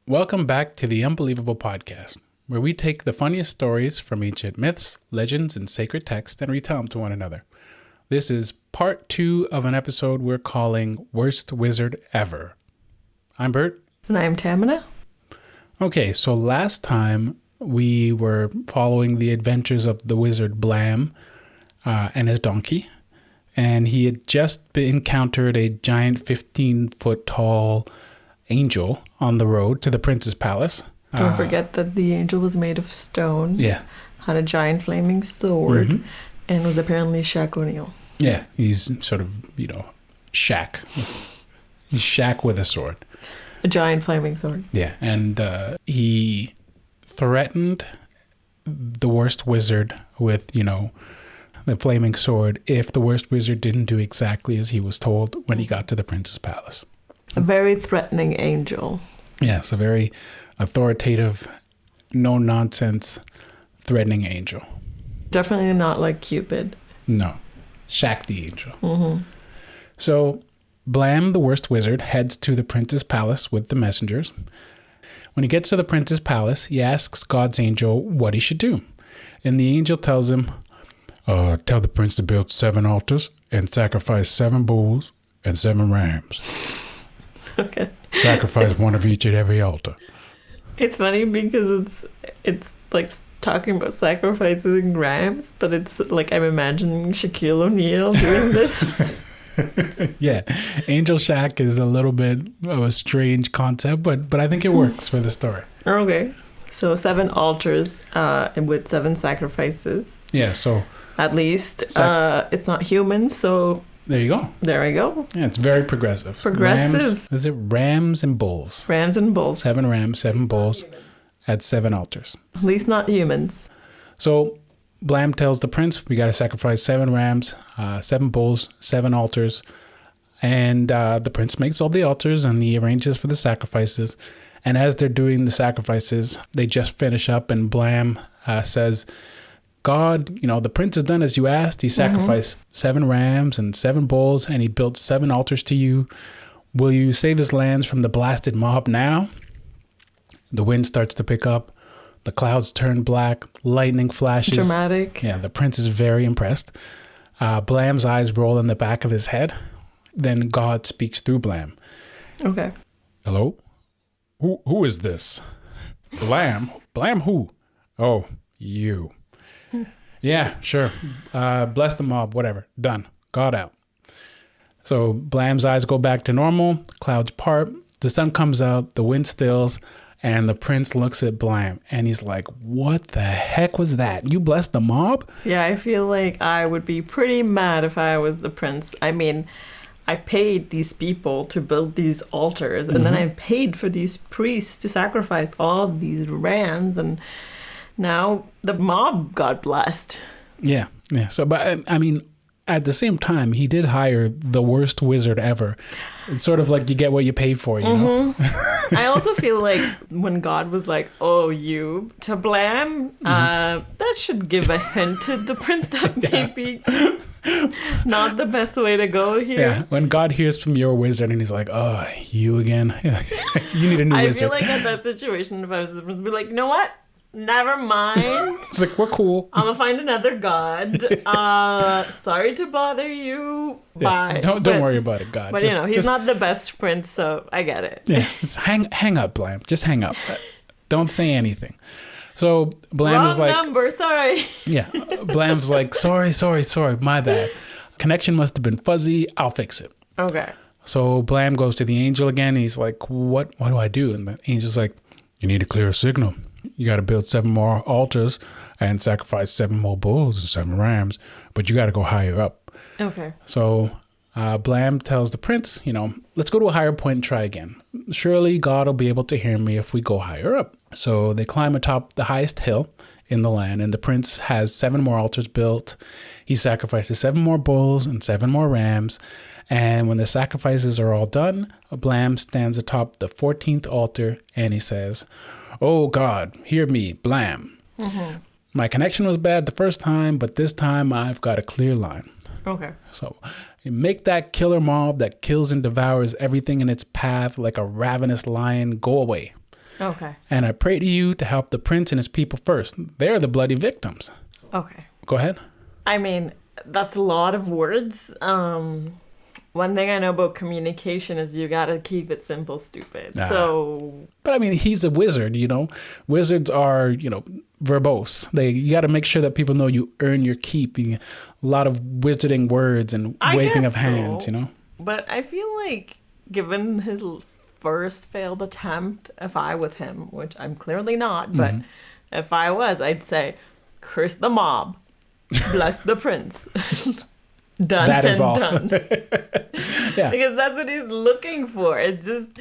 Welcome back to the Unbelievable Podcast, where we take the funniest stories from ancient myths, legends, and sacred texts and retell them to one another. This is part 2 of an episode we're calling Worst Wizard Ever. I'm Bert. And I'm Tamina. Okay, so last time we were following the adventures of the wizard Blam and his donkey, and he had just encountered a giant 15-foot tall angel on the road to the prince's palace. Don't forget that the angel was made of stone. Yeah. Had a giant flaming sword and was apparently Shaq O'Neal. Yeah, he's sort of, Shaq. He's Shaq with a sword. A giant flaming sword. Yeah, and he threatened the worst wizard with, the flaming sword if the worst wizard didn't do exactly as he was told when he got to the prince's palace. A very threatening angel. Yes, a very authoritative, no-nonsense, threatening angel. Definitely not like Cupid. No, Shaq the angel. So Blam, the worst wizard, heads to the prince's palace with the messengers. When he gets to the prince's palace, he asks God's angel what he should do. And the angel tells him, tell the prince to build 7 altars and sacrifice 7 bulls and 7 rams. Okay. Sacrifice one of each at every altar. It's funny because it's like talking about sacrificing rams, but it's like I'm imagining Shaquille O'Neal doing this. Yeah, Angel Shaq is a little bit of a strange concept, but I think it works for the story. Okay. So 7 altars with 7 sacrifices. Yeah, so... At least. It's not humans, so... There you go. There I go. Yeah, it's very progressive. Progressive. Is it rams and bulls? Rams and bulls. 7 rams, 7 bulls at 7 altars. At least not humans. So Blam tells the prince, we got to sacrifice 7 rams, 7 bulls, 7 altars. And the prince makes all the altars and he arranges for the sacrifices. And as they're doing the sacrifices, they just finish up and Blam says... God, the prince has done as you asked. He sacrificed 7 rams and 7 bulls, and he built 7 altars to you. Will you save his lands from the blasted mob now? The wind starts to pick up. The clouds turn black. Lightning flashes. Dramatic. Yeah, the prince is very impressed. Blam's eyes roll in the back of his head. Then God speaks through Blam. Okay. Hello? Who is this? Blam? Blam who? Oh, you. Yeah, sure. Bless the mob, whatever. Done. Got out. So Blam's eyes go back to normal. Clouds part. The sun comes out. The wind stills. And the prince looks at Blam. And he's like, what the heck was that? You blessed the mob? Yeah, I feel like I would be pretty mad if I was the prince. I mean, I paid these people to build these altars. And then I paid for these priests to sacrifice all these rams. And... now the mob got blessed. Yeah. So, but I mean, at the same time, he did hire the worst wizard ever. It's sort of like you get what you pay for, you know? I also feel like when God was like, oh, you, to Blam, that should give a hint to the prince that maybe not the best way to go here. Yeah, when God hears from your wizard and he's like, oh, you again? You need a new wizard. I feel like at that situation, if I was the prince, I'd be like, you know what? Never mind. It's like, we're cool. I'm gonna find another god. Sorry to bother you. Yeah, Bye. Don't worry about it, God. But he's not the best prince, so I get it. Yeah, just hang up, Blam. Just hang up. Don't say anything. So Blam is like... wrong number, sorry. Yeah, Blam's like, sorry, my bad. Connection must have been fuzzy. I'll fix it. Okay. So Blam goes to the angel again. He's like, what do I do? And the angel's like, you need to clear a signal. You got to build 7 more altars and sacrifice 7 more bulls and 7 rams, but you got to go higher up. Okay. So Blam tells the prince, let's go to a higher point and try again. Surely God will be able to hear me if we go higher up. So they climb atop the highest hill in the land, and the prince has 7 more altars built. He sacrifices 7 more bulls and 7 more rams. And when the sacrifices are all done, Blam stands atop the 14th altar and he says, oh God, hear me, Blam. My connection was bad the first time, but this time I've got a clear line. Okay. So you make that killer mob that kills and devours everything in its path like a ravenous lion go away. Okay. And I pray to you to help the prince and his people first. They're the bloody victims. Okay. Go ahead. I mean, that's a lot of words. One thing I know about communication is you gotta keep it simple, stupid. So, but I mean, he's a wizard, you know. Wizards are, you know, verbose. You got to make sure that people know you earn your keep. A lot of wizarding words and waving of hands, you know. But I feel like, given his first failed attempt, if I was him, which I'm clearly not, but if I was, I'd say, curse the mob, bless the prince. Done that is and all. done. Yeah. Because that's what he's looking for. It's just,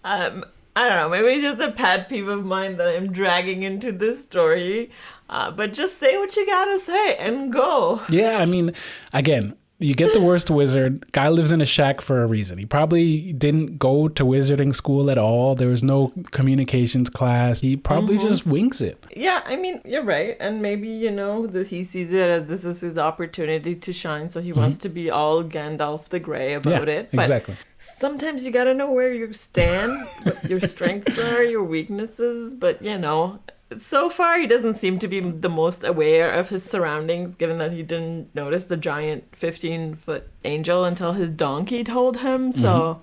I don't know, maybe it's just a pet peeve of mine that I'm dragging into this story. But just say what you gotta say and go. Yeah, I mean, again, you get the worst wizard. Guy lives in a shack for a reason. He probably didn't go to wizarding school at all. There was no communications class. He probably just wings it. Yeah, I mean, you're right. And maybe, you know, that he sees it as this is his opportunity to shine. So he wants to be all Gandalf the Grey about it. But exactly. sometimes you gotta know where you stand, what your strengths are, your weaknesses. But, you know, so far he doesn't seem to be the most aware of his surroundings, given that he didn't notice the giant 15-foot angel until his donkey told him. So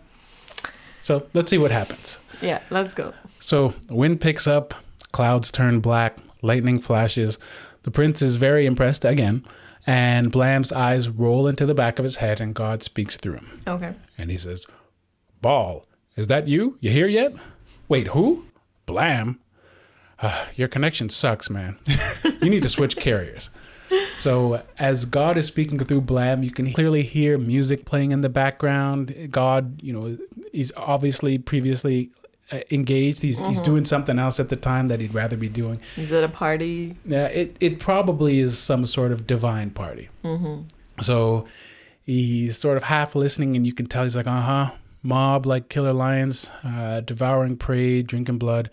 let's see what happens. Yeah, let's go. So the wind picks up, clouds turn black, lightning flashes. The prince is very impressed again, and Blam's eyes roll into the back of his head, and God speaks through him. Okay. And he says, "Ball, is that you? You here yet? Wait, who? Blam? Your connection sucks, man. You need to switch carriers." So as God is speaking through Blam, you can clearly hear music playing in the background. God, you know, he's obviously previously engaged. He's doing something else at the time that he'd rather be doing. Is it a party? Yeah, it probably is some sort of divine party. So he's sort of half listening, and you can tell he's like, mob like killer lions, devouring prey, drinking blood.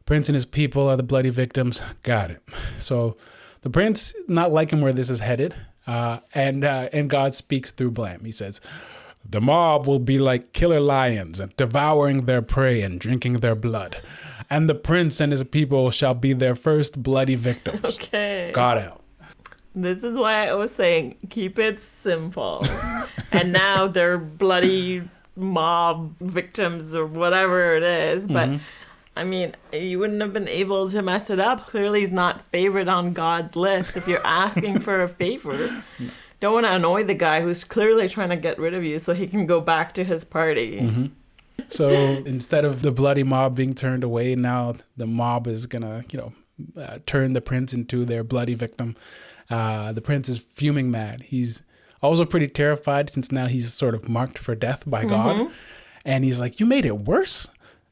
Prince and his people are the bloody victims. Got it. So the prince not liking where this is headed, and God speaks through Blam. He says, "The mob will be like killer lions, devouring their prey and drinking their blood. And the prince and his people shall be their first bloody victims." Okay. Got out. This is why I was saying, keep it simple. And now they're bloody mob victims or whatever it is. But I mean, you wouldn't have been able to mess it up. Clearly, he's not favored on God's list. If you're asking for a favor, don't want to annoy the guy who's clearly trying to get rid of you so he can go back to his party. So instead of the bloody mob being turned away, now the mob is going to, turn the prince into their bloody victim. The prince is fuming mad. He's also pretty terrified since now he's sort of marked for death by God. And he's like, "You made it worse?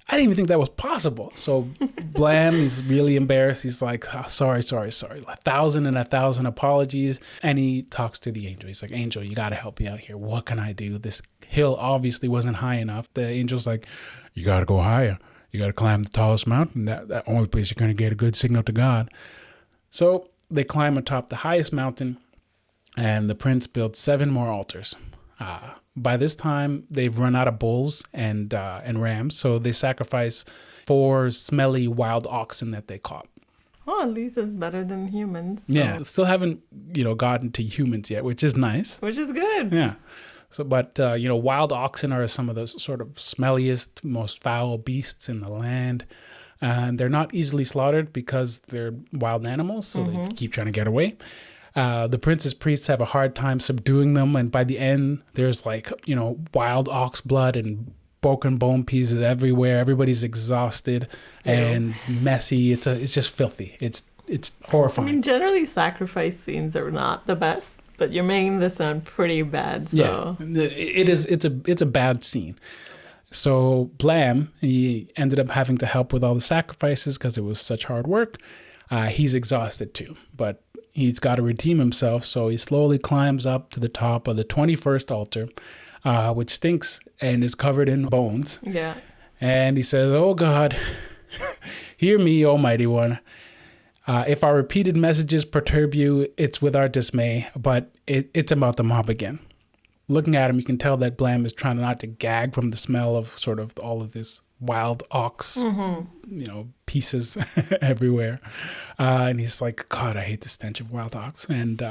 I didn't even think that was possible." So Blam is really embarrassed. He's like, sorry, 1,000 apologies. And he talks to the angel. He's like, "Angel, you got to help me out here. What can I do? This hill obviously wasn't high enough." The angel's like, "You got to go higher. You got to climb the tallest mountain. That only place you're going to get a good signal to God." So they climb atop the highest mountain, and the prince builds 7 more altars. By this time, they've run out of bulls and rams, so they sacrifice 4 smelly wild oxen that they caught. Oh, at least it's better than humans. So. Yeah, still haven't gotten to humans yet, which is nice. Which is good. Yeah. So, but wild oxen are some of the sort of smelliest, most foul beasts in the land, and they're not easily slaughtered because they're wild animals, so they keep trying to get away. The prince's priests have a hard time subduing them, and by the end, there's wild ox blood and broken bone pieces everywhere. Everybody's exhausted and messy. It's just filthy. It's horrifying. I mean, generally sacrifice scenes are not the best, but you're making this sound pretty bad. So. Yeah, it is. It's a bad scene. So Blam, he ended up having to help with all the sacrifices because it was such hard work. He's exhausted too, but he's got to redeem himself, so he slowly climbs up to the top of the 21st altar, which stinks and is covered in bones. Yeah. And he says, "Oh God, hear me, Almighty One. If our repeated messages perturb you, it's with our dismay, but it's about the mob again." Looking at him, you can tell that Blam is trying not to gag from the smell of sort of all of this wild ox, pieces everywhere. And he's like, God, I hate the stench of wild ox. And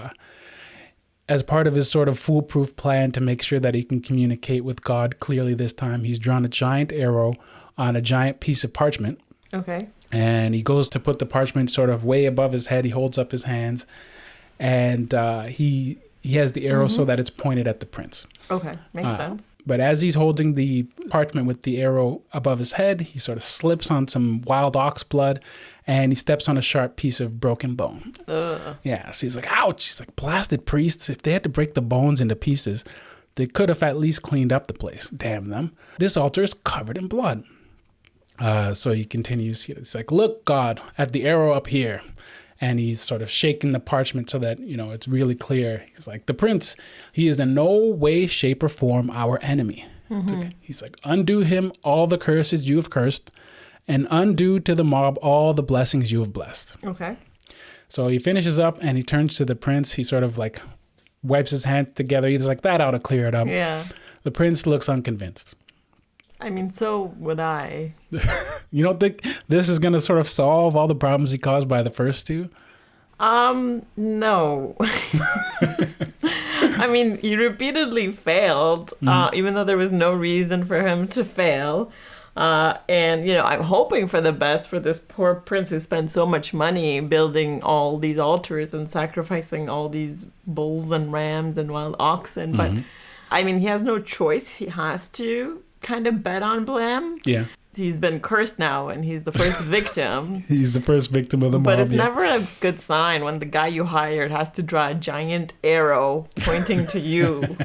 as part of his sort of foolproof plan to make sure that he can communicate with God clearly this time, he's drawn a giant arrow on a giant piece of parchment. Okay. And he goes to put the parchment sort of way above his head. He holds up his hands, and he has the arrow so that it's pointed at the prince. Okay, makes sense. But as he's holding the parchment with the arrow above his head, he sort of slips on some wild ox blood, and he steps on a sharp piece of broken bone. Ugh. Yeah, so he's like, ouch. He's like, blasted priests. If they had to break the bones into pieces, they could have at least cleaned up the place. Damn them. This altar is covered in blood. So he continues. He's like, look, God, at the arrow up here. And he's sort of shaking the parchment so that, it's really clear. He's like, the prince, he is in no way, shape, or form our enemy. He's like, undo him all the curses you have cursed, and undo to the mob all the blessings you have blessed. Okay. So he finishes up and he turns to the prince. He sort of like wipes his hands together. He's like, that ought to clear it up. Yeah. The prince looks unconvinced. I mean, so would I. You don't think this is going to sort of solve all the problems he caused by the first two? No. I mean, he repeatedly failed, even though there was no reason for him to fail. And, I'm hoping for the best for this poor prince who spent so much money building all these altars and sacrificing all these bulls and rams and wild oxen. But, I mean, he has no choice. He has to kind of bet on Blam. Yeah. He's been cursed now, and he's the first victim. He's the first victim of the mob. But it's never a good sign when the guy you hired has to draw a giant arrow pointing to you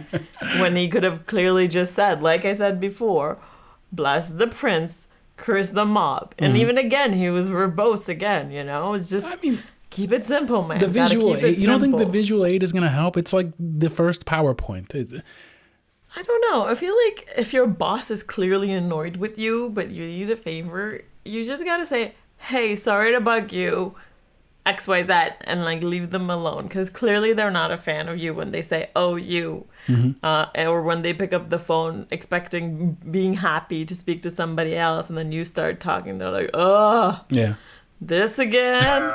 when he could have clearly just said, like I said before, bless the prince, curse the mob. And even again, he was verbose again, It's just, keep it simple, man. The visual aid, you don't think the simple. visual aid is going to help? It's like the first PowerPoint. I don't know. I feel like if your boss is clearly annoyed with you, but you need a favor, you just gotta say, hey, sorry to bug you, XYZ, and leave them alone. Because clearly they're not a fan of you when they say, oh, you. Or when they pick up the phone being happy to speak to somebody else, and then you start talking, they're like, oh, Yeah. this again?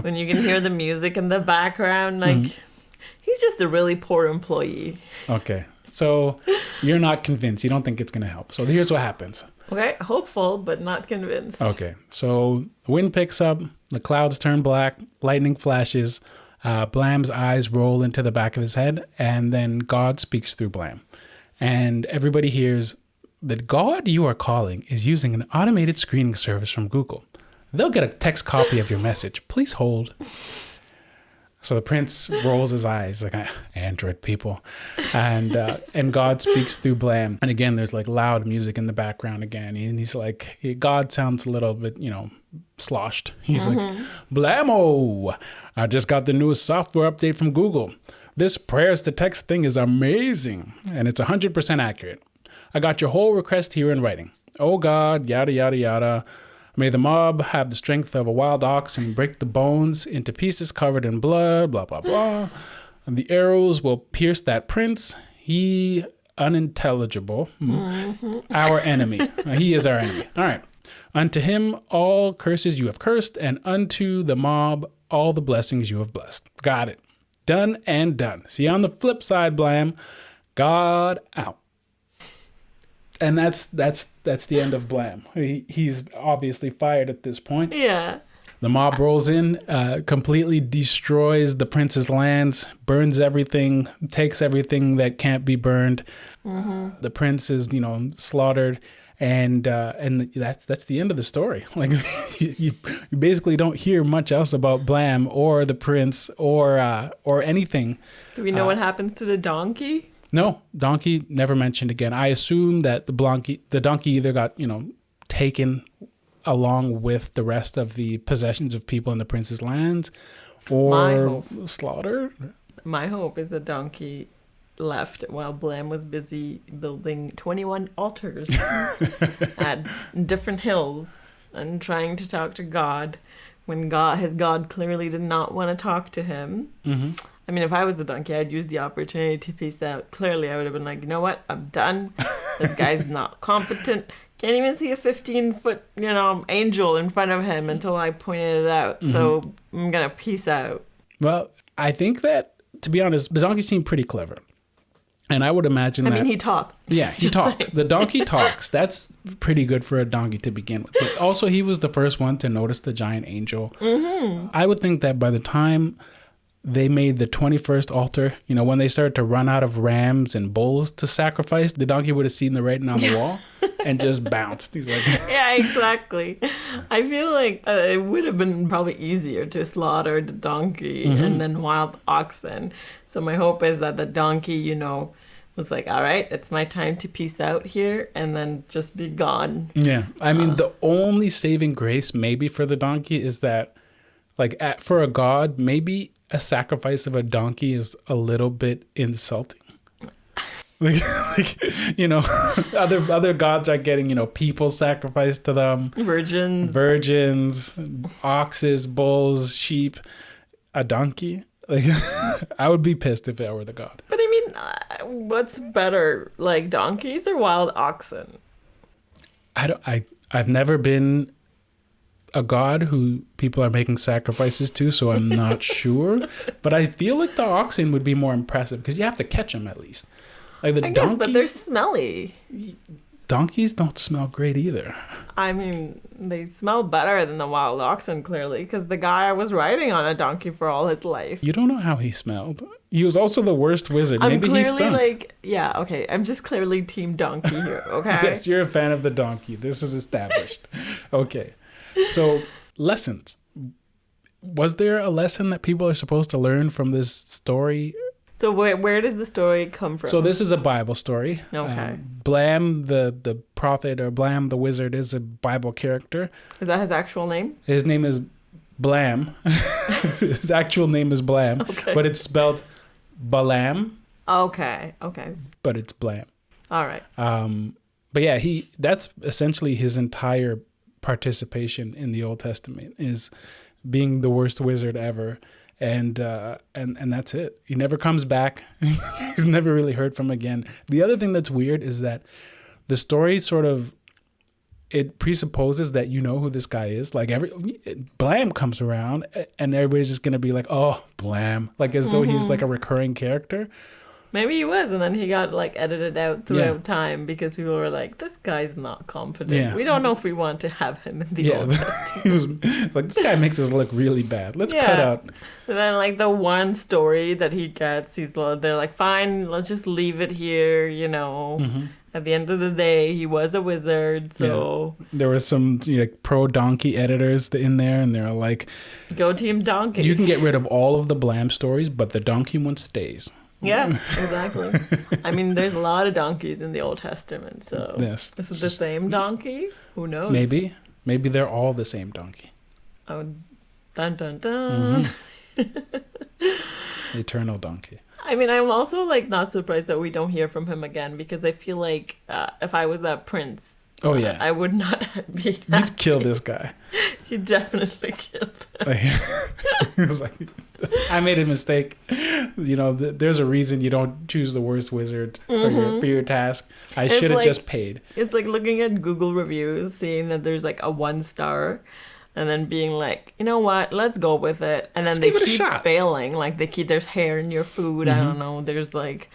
When you can hear the music in the background, he's just a really poor employee. Okay. So you're not convinced. You don't think it's going to help. So here's what happens. Okay, hopeful, but not convinced. Okay. So the wind picks up. The clouds turn black. Lightning flashes. Blam's eyes roll into the back of his head. And then God speaks through Blam. And everybody hears, the God you are calling is using an automated screening service from Google. They'll get a text copy of your message. Please hold. So the prince rolls his eyes like, Android people. And God speaks through Blam. And again, there's loud music in the background again. And he's like, God sounds a little bit, sloshed. He's like, Blamo, I just got the newest software update from Google. This prayers to text thing is amazing. And it's 100% accurate. I got your whole request here in writing. Oh God, yada, yada, yada. May the mob have the strength of a wild ox and break the bones into pieces covered in blood, blah, blah, blah. And the arrows will pierce that prince. He unintelligible, our enemy. He is our enemy. All right. Unto him all curses you have cursed, and unto the mob all the blessings you have blessed. Got it. Done and done. See, on the flip side, Blam, God out. And that's the end of Blam. He's obviously fired at this point. Yeah. The mob rolls in, completely destroys the prince's lands, burns everything, takes everything that can't be burned. The prince is, slaughtered, and that's the end of the story. You basically don't hear much else about Blam or the prince or anything. Do we know what happens to the donkey? No, donkey never mentioned again. I assume that the donkey either got, taken along with the rest of the possessions of people in the prince's lands or slaughtered. My hope is the donkey left while Blam was busy building 21 altars at different hills and trying to talk to God when his God clearly did not want to talk to him. I mean, if I was the donkey, I'd use the opportunity to peace out. Clearly, I would have been like, you know what? I'm done. This guy's not competent. Can't even see a 15-foot, angel in front of him until I pointed it out. So I'm gonna peace out. Well, I think that, to be honest, the donkey seemed pretty clever. And I would imagine that... I mean, he talked. Yeah, he talks. The donkey talks. That's pretty good for a donkey to begin with. But also, he was the first one to notice the giant angel. I would think that by the time they made the 21st altar, when they started to run out of rams and bulls to sacrifice, the donkey would have seen the writing on the wall and just bounced. He's like... Yeah, exactly. I feel like it would have been probably easier to slaughter the donkey and then wild oxen. So my hope is that the donkey, was like, all right, it's my time to peace out here and then just be gone. Yeah. I mean, the only saving grace maybe for the donkey is that, like, for a god, maybe a sacrifice of a donkey is a little bit insulting. Like other gods are getting, people sacrificed to them. Virgins, oxes, bulls, sheep, a donkey. Like, I would be pissed if I were the god. But I mean, what's better, like donkeys or wild oxen? I've never been a god who people are making sacrifices to, so I'm not sure. But I feel like the oxen would be more impressive because you have to catch them at least. Like the donkeys, but they're smelly. Donkeys don't smell great either. I mean, they smell better than the wild oxen, clearly, because the guy was riding on a donkey for all his life. You don't know how he smelled. He was also the worst wizard. Maybe he stunk. Okay, I'm just clearly team donkey here, okay? Yes, you're a fan of the donkey. This is established. Okay. So, lessons. Was there a lesson that people are supposed to learn from this story? So where does the story come from? So this is a Bible story. Okay. Blam, the prophet, or Blam, the wizard, is a Bible character. Is that his actual name? His name is Blam. His actual name is Blam, but it's spelled Balaam. Okay. But it's Blam. All right. But yeah, that's essentially his entire participation in the Old Testament, is being the worst wizard ever. And that's it. He never comes back. He's never really heard from again. The other thing that's weird is that the story it presupposes that you know who this guy is. Like Blam comes around and everybody's just going to be like, oh, Blam. Like as though he's like a recurring character. Maybe he was, and then he got like edited out throughout time because people were like, "This guy's not competent. Yeah. We don't know if we want to have him in the Old Testament." He was like, "This guy makes us look really bad. Let's cut out." And then like the one story that he gets, they're like, "Fine, let's just leave it here." At the end of the day, he was a wizard, so there were some pro donkey editors in there, and they're like, "Go team donkey." You can get rid of all of the Blam stories, but the donkey one stays. Yeah, exactly. I mean, there's a lot of donkeys in the Old Testament, so yes, this is the same donkey? Who knows? Maybe they're all the same donkey. Oh, dun dun dun. Eternal donkey. I mean, I'm also like not surprised that we don't hear from him again, because I feel like if I was that prince, I would not be happy. You'd kill this guy. You definitely killed him. It was like, I made a mistake. There's a reason you don't choose the worst wizard for your task. I should have just paid. It's like looking at Google reviews, seeing that there's like a 1 star, and then being like, you know what, let's go with it. And then they keep failing. Like there's hair in your food. I don't know. There's like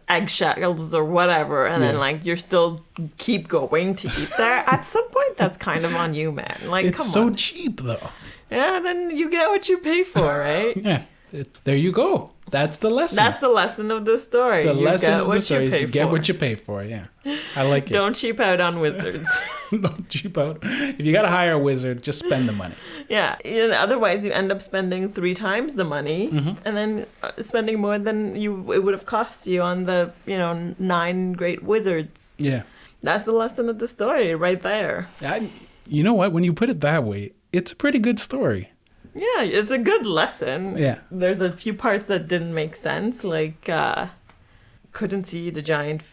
eggshells or whatever, and then like you're still keep going to eat there. At some point, that's kind of on you, man. Like, it's so cheap though. Yeah, then you get what you pay for, right? Yeah, there you go. That's the lesson. That's the lesson of the story. The lesson of the story is you get what you pay for. Yeah, I like it. Don't cheap out on wizards. Don't cheap out. If you gotta hire a wizard, just spend the money. Yeah, otherwise you end up spending 3 times the money, and then spending more than it would have cost you on the 9 great wizards. Yeah, that's the lesson of the story right there. You know what? When you put it that way, it's a pretty good story. Yeah, it's a good lesson. Yeah, there's a few parts that didn't make sense, like couldn't see the giant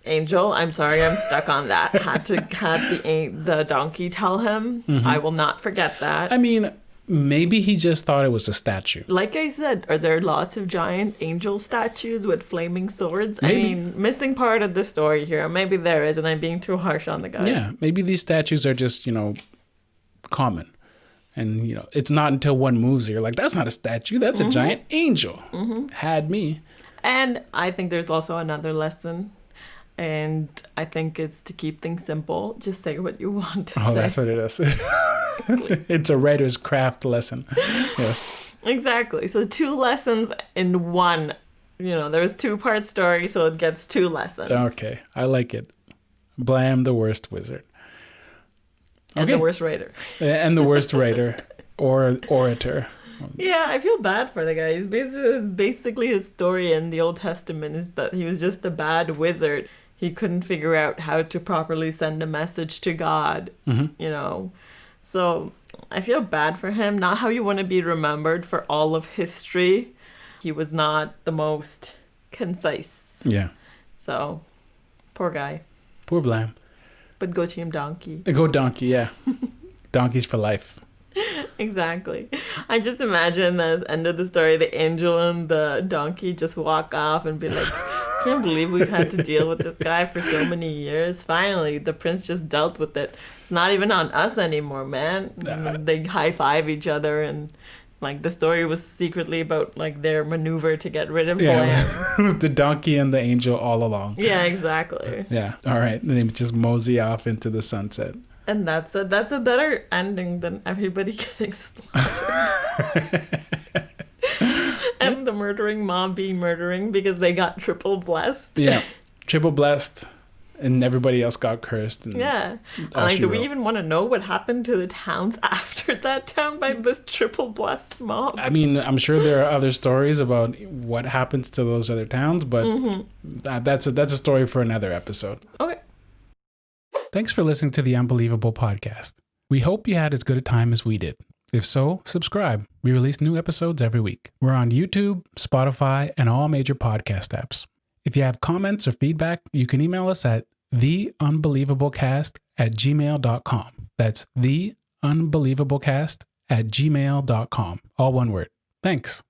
angel. I'm sorry, I'm stuck on that. Had the donkey tell him. I will not forget that. I mean, Maybe he just thought it was a statue. Like I said, are there lots of giant angel statues with flaming swords? Maybe. I mean, missing part of the story here. Maybe there is, and I'm being too harsh on the guy. Yeah, maybe these statues are just, common. And, it's not until one moves that you're like, that's not a statue. That's a giant angel. Had me. And I think there's also another lesson. And I think it's to keep things simple. Just say what you want to say. Oh, that's what it is. It's a writer's craft lesson. Yes. Exactly. So 2 lessons in one. There's 2-part story, so it gets 2 lessons. Okay. I like it. Blam, the worst wizard. And the worst writer. And the worst writer or orator. Yeah, I feel bad for the guy. He's basically his story in the Old Testament is that he was just a bad wizard. He couldn't figure out how to properly send a message to God, So I feel bad for him. Not how you want to be remembered for all of history. He was not the most concise. Yeah. So, poor guy. Poor Blam. But go Team Donkey. Go Donkey, yeah. Donkeys for life. Exactly. I just imagine at the end of the story, the angel and the donkey just walk off and be like, can't believe we've had to deal with this guy for so many years. Finally, the prince just dealt with it. It's not even on us anymore, man. They high-five each other and the story was secretly about their maneuver to get rid of Blam. It was the donkey and the angel all along. Yeah, exactly. Yeah. All right. And they just mosey off into the sunset. And that's a better ending than everybody getting slaughtered. And the murdering mob being murdering because they got triple blessed. Yeah. Triple blessed. And everybody else got cursed. And yeah. Do we even want to know what happened to the towns after that town by this triple blessed mob? I mean, I'm sure there are other stories about what happens to those other towns, but that's a story for another episode. Okay. Thanks for listening to the Unbelievable podcast. We hope you had as good a time as we did. If so, subscribe. We release new episodes every week. We're on YouTube, Spotify, and all major podcast apps. If you have comments or feedback, you can email us at theunbelievablecast@gmail.com. That's theunbelievablecast@gmail.com. All one word. Thanks.